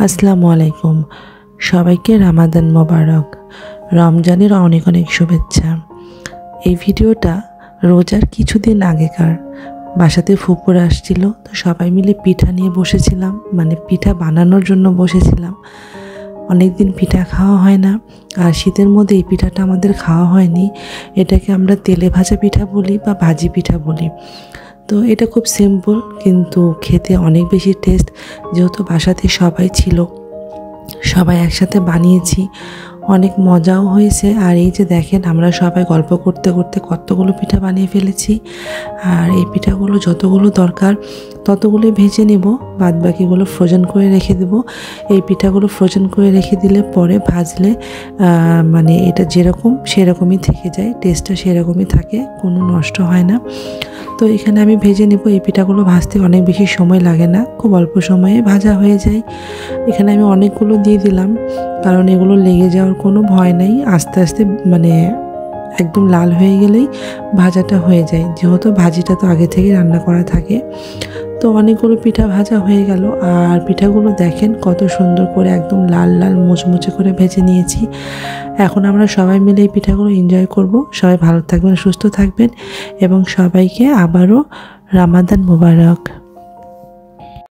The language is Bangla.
আসসালামু আলাইকুম। সবাইকে রামাদান মোবারক। রমজানের অনেক অনেক শুভেচ্ছা। এই ভিডিওটা রোজার কিছুদিন আগেকার। বাসাতে ফুপুর আসছিল, তো সবাই মিলে পিঠা নিয়ে বসেছিলাম, মানে পিঠা বানানোর জন্য বসেছিলাম। অনেক দিন পিঠা খাওয়া হয় না, আর শীতের মধ্যে এই পিঠাটা আমাদের খাওয়া হয়নি। এটাকে আমরা তেলে ভাজা পিঠা বলি বা ভাজি পিঠা বলি। তো এটা খুব সিম্পল, কিন্তু খেতে অনেক বেশি টেস্ট। যেহেতু বাসাতে সবাই ছিল, সবাই একসাথে বানিয়েছি, অনেক মজাও হয়েছে। আর এই যে দেখেন, আমরা সবাই গল্প করতে করতে কতগুলো পিঠা বানিয়ে ফেলেছি। আর এই পিঠাগুলো যতগুলো দরকার ততগুলোই ভেজে নেব, বাদ বাকিগুলো ফ্রোজেন করে রেখে দেব। এই পিঠাগুলো ফ্রোজেন করে রেখে দিলে পরে ভাজলে মানে এটা যেরকম সেরকমই থেকে যায়, টেস্টটা সেরকমই থাকে, কোনো নষ্ট হয় না। তো এখানে আমি ভেজে নেব। এই পিঠাগুলো ভাজতে অনেক বেশি সময় লাগে না, খুব অল্প সময়ে ভাজা হয়ে যায়। এখানে আমি অনেকগুলো দিয়ে দিলাম, কারণ এগুলো লেগে যাওয়ার কোনো ভয় নেই। আস্তে আস্তে মানে একদম লাল হয়ে গেলেই ভাজাটা হয়ে যায়, যেহেতু ভাজিটা তো আগে থেকে রান্না করা থাকে। তো অনেকগুলো পিঠা ভাজা হয়ে গেল। আর পিঠাগুলো দেখেন কত সুন্দর করে একদম লাল লাল মুচমুচে করে ভেজে নিয়েছি। এখন আমরা সবাই মিলে এই পিঠাগুলো এনজয় করব। সবাই ভালো থাকবেন, সুস্থ থাকবেন, এবং সবাইকে আবারও রামাদান মোবারক।